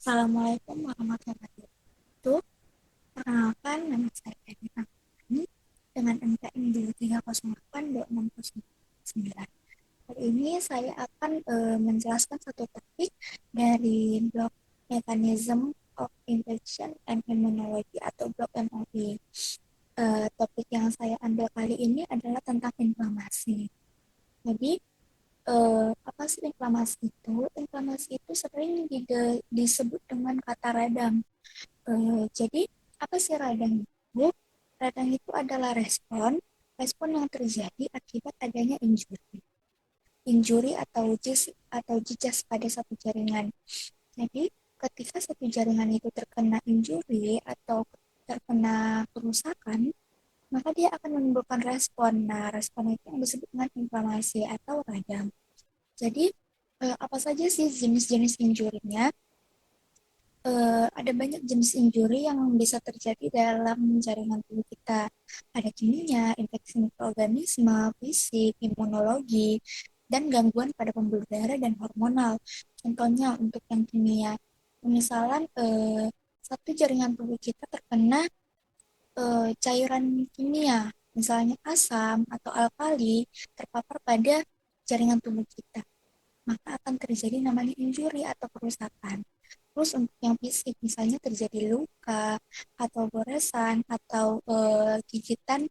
Assalamualaikum warahmatullahi wabarakatuh. Perkenalkan, nama saya Edi Rahmani dengan NPM di 3082609. Kali ini saya akan menjelaskan satu topik dari blog Mechanism of Infection and Immunology atau blog MOI. Topik yang saya ambil kali ini adalah tentang inflamasi. Jadi, apa sih inflamasi itu? Inflamasi itu sering disebut dengan kata radang. Jadi, apa sih radang itu? Radang itu adalah respon yang terjadi akibat adanya injury atau jejas pada satu jaringan. Jadi, ketika satu jaringan itu terkena injury atau terkena kerusakan, maka dia akan menimbulkan respon. Nah, respon itu yang disebut dengan inflamasi atau radang. Jadi, apa saja sih jenis-jenis injurinya? Ada banyak jenis injury yang bisa terjadi dalam jaringan tubuh kita. Ada kimia, infeksi mikroorganisme, fisik, imunologi, dan gangguan pada pembuluh darah dan hormonal. Contohnya untuk yang kimia, misalnya satu jaringan tubuh kita terkena cairan kimia, misalnya asam atau alkali, terpapar pada jaringan tubuh kita, maka akan terjadi namanya injury atau kerusakan. Terus untuk yang fisik, misalnya terjadi luka atau goresan atau gigitan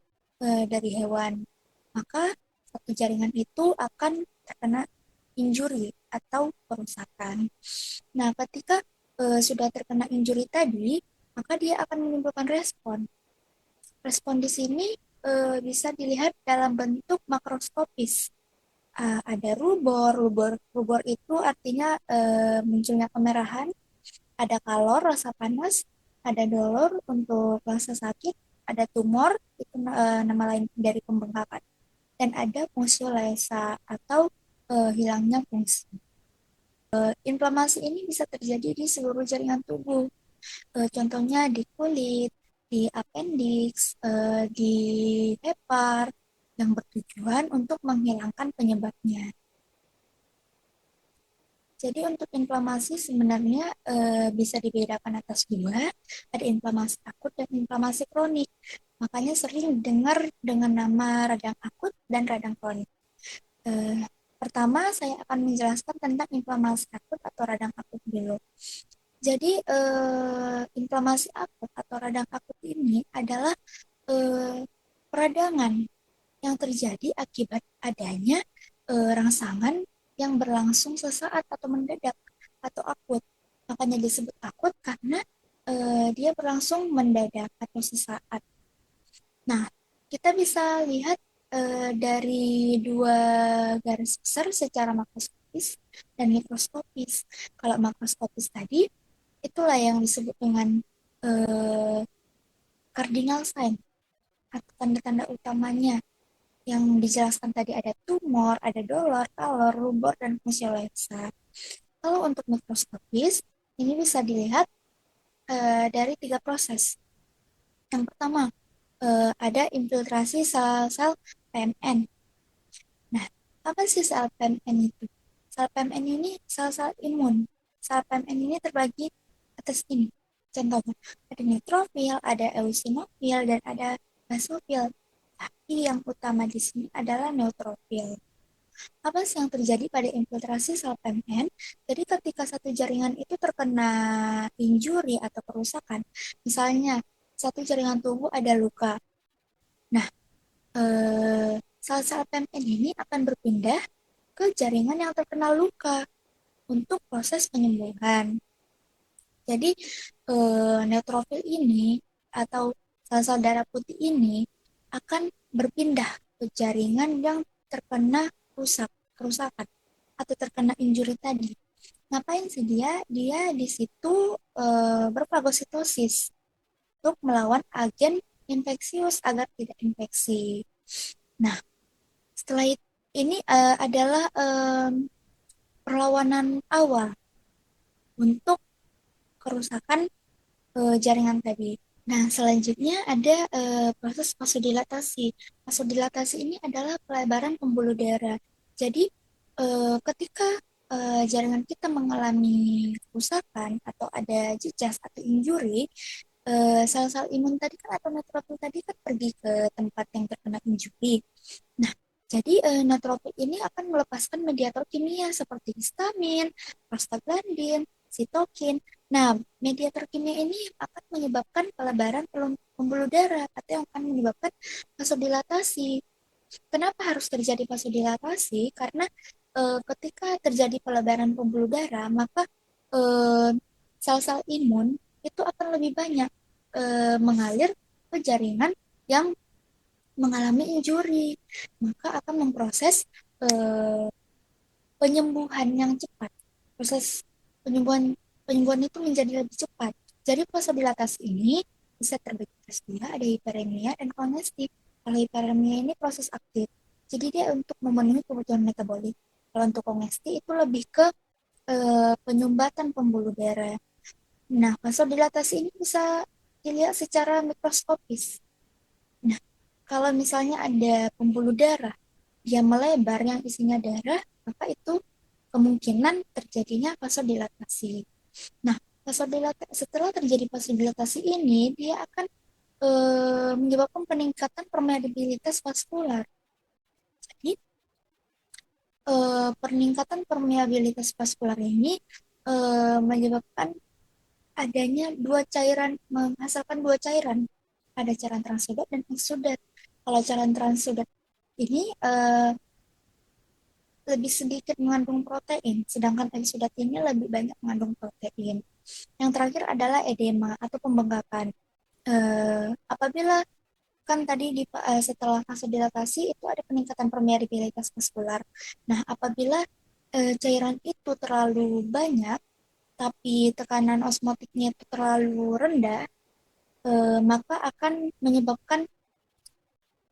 dari hewan, maka satu jaringan itu akan terkena injury atau kerusakan. Nah, ketika sudah terkena injury tadi, maka dia akan menimbulkan respon. Respon di sini bisa dilihat dalam bentuk makroskopis. Ada rubor itu artinya munculnya kemerahan, ada kalor, rasa panas, ada dolor untuk rasa sakit, ada tumor, itu nama lain dari pembengkakan, dan ada fungsiolesa atau hilangnya fungsi. Inflamasi ini bisa terjadi di seluruh jaringan tubuh, contohnya di kulit, di appendix, di hepar, yang bertujuan untuk menghilangkan penyebabnya. Jadi untuk inflamasi sebenarnya bisa dibedakan atas dua, ada inflamasi akut dan inflamasi kronik. Makanya sering dengar dengan nama radang akut dan radang kronik. Eh, Pertama saya akan menjelaskan tentang inflamasi akut atau radang akut dulu. Jadi inflamasi akut atau radang akut ini adalah peradangan yang terjadi akibat adanya rangsangan yang berlangsung sesaat atau mendadak atau akut. Makanya disebut akut karena dia berlangsung mendadak atau sesaat. Nah, kita bisa lihat dari dua garis besar secara makroskopis dan mikroskopis. Kalau makroskopis tadi, itulah yang disebut dengan cardinal sign atau tanda-tanda utamanya yang dijelaskan tadi, ada tumor, ada dolor, kalor, rubor, dan fungsiolesa. Kalau untuk mikroskopis, ini bisa dilihat dari tiga proses. Yang pertama, ada infiltrasi sel-sel PMN. Nah, apa sih sel PMN itu? Sel PMN ini sel-sel imun. Sel PMN ini terbagi atas ini. Contohnya, ada neutrofil, ada eosinofil, dan ada basofil. Tapi yang utama di sini adalah neutrofil. Apa sih yang terjadi pada infiltrasi sel PMN? Jadi ketika satu jaringan itu terkena injury atau kerusakan, misalnya satu jaringan tubuh ada luka. Nah, sel-sel PMN ini akan berpindah ke jaringan yang terkena luka untuk proses penyembuhan. Jadi neutrofil ini atau sel-sel darah putih ini akan berpindah ke jaringan yang terkena kerusakan atau terkena injury tadi. Ngapain sih dia? Dia di situ berfagositosis untuk melawan agen infeksius agar tidak infeksi. Nah, setelah ini adalah perlawanan awal untuk kerusakan jaringan tadi. Nah, selanjutnya ada proses vasodilatasi. Vasodilatasi ini adalah pelebaran pembuluh darah. Jadi, ketika jaringan kita mengalami kerusakan atau ada jejas atau injury, sel-sel imun tadi kan atau neutrofil tadi kan pergi ke tempat yang terkena injury. Nah, jadi neutrofil ini akan melepaskan mediator kimia seperti histamin, prostaglandin, sitokin. Nah, mediator kimia ini akan menyebabkan pelebaran pembuluh darah atau yang akan menyebabkan vasodilatasi. Kenapa harus terjadi vasodilatasi? Karena ketika terjadi pelebaran pembuluh darah, maka eh, sel-sel imun itu akan lebih banyak mengalir ke jaringan yang mengalami injury, maka akan memproses eh, penyembuhan yang cepat. Proses penyembuhan penyembuhan itu menjadi lebih cepat. Jadi vasodilatasi ini bisa terbagi atas dua, ada hiperemia dan kongestif. Kalau hiperemia ini proses aktif, jadi dia untuk memenuhi kebutuhan metabolik. Kalau untuk kongestif itu lebih ke penyumbatan pembuluh darah. Nah, vasodilatasi ini bisa dilihat secara mikroskopis. Nah, kalau misalnya ada pembuluh darah, dia melebar yang isinya darah, maka itu kemungkinan terjadinya vasodilatasi. Nah, setelah terjadi vasodilatasi ini, dia akan menyebabkan peningkatan permeabilitas vaskular. Jadi, peningkatan permeabilitas vaskular ini menyebabkan adanya dua cairan, menghasilkan dua cairan. Ada cairan transudat dan eksudat. Kalau cairan transudat ini lebih sedikit mengandung protein, sedangkan eksudat ini lebih banyak mengandung protein. Yang terakhir adalah edema atau pembengkakan. Apabila kan tadi setelah vasodilatasi itu ada peningkatan permeabilitas vaskular. Nah, apabila cairan itu terlalu banyak, tapi tekanan osmotiknya itu terlalu rendah, maka akan menyebabkan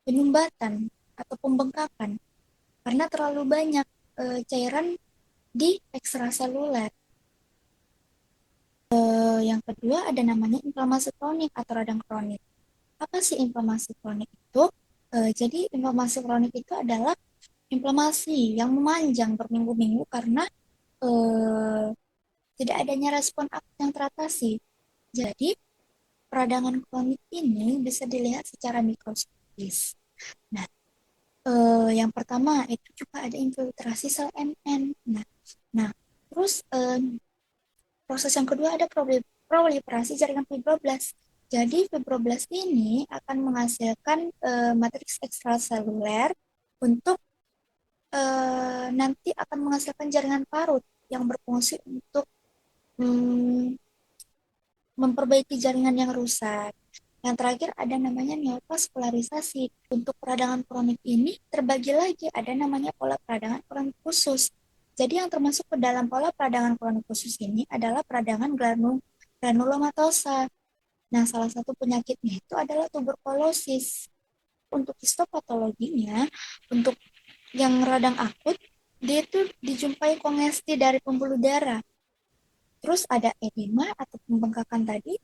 penyumbatan atau pembengkakan karena terlalu banyak cairan di ekstraseluler. Yang kedua ada namanya inflamasi kronik atau radang kronik. Apa sih inflamasi kronik itu? Jadi inflamasi kronik itu adalah inflamasi yang memanjang berminggu-minggu karena eh, tidak adanya respon akut yang teratasi. Jadi peradangan kronik ini bisa dilihat secara mikroskopis. Nah, yang pertama itu juga ada infiltrasi sel MN. Nah, terus proses yang kedua ada proliferasi jaringan fibroblast. Jadi fibroblast ini akan menghasilkan matriks ekstraseluler untuk nanti akan menghasilkan jaringan parut yang berfungsi untuk mm, memperbaiki jaringan yang rusak. Yang terakhir ada namanya neovaskularisasi. Untuk peradangan kronik ini terbagi lagi, ada namanya pola peradangan kronik khusus. Jadi yang termasuk ke dalam pola peradangan kronik khusus ini adalah peradangan granulomatosa. Nah, salah satu penyakitnya itu adalah tuberkulosis. Untuk histopatologinya, untuk yang radang akut, dia itu dijumpai kongesti dari pembuluh darah. Terus ada edema atau pembengkakan tadi,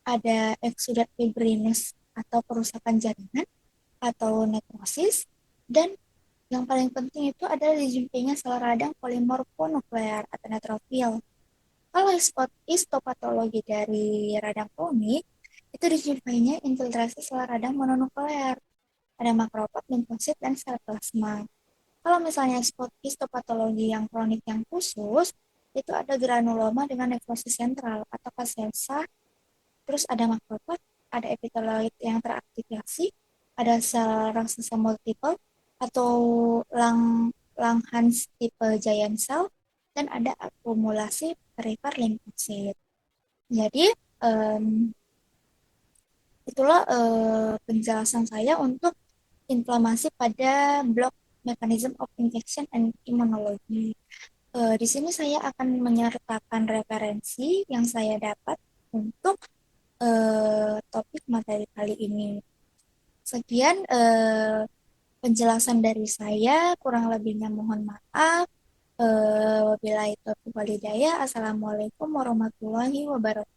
ada eksudat fibrinus atau kerusakan jaringan atau nekrosis, dan yang paling penting itu adalah dijumpainya sel radang polimorfonuklear atau neutrofil. Kalau histopatologi dari radang kronik, itu dijumpainya infiltrasi sel radang mononuklear, ada makrofag, limfosit, dan sel plasma. Kalau misalnya histopatologi yang kronik yang khusus, itu ada granuloma dengan nekrosis sentral atau kasensa, terus ada makrofag, ada epiteloid yang teraktivasi, ada sel raksasa multiple atau Langhans tipe giant cell, dan ada akumulasi perifer limfosit. Jadi, em, itulah penjelasan saya untuk inflamasi pada blok mechanism of infection and immunology. Di sini saya akan menyertakan referensi yang saya dapat untuk topik materi kali ini. Sekian penjelasan dari saya, kurang lebihnya mohon maaf. Wabillahi taufiq walhidayah. Assalamualaikum warahmatullahi wabarakatuh.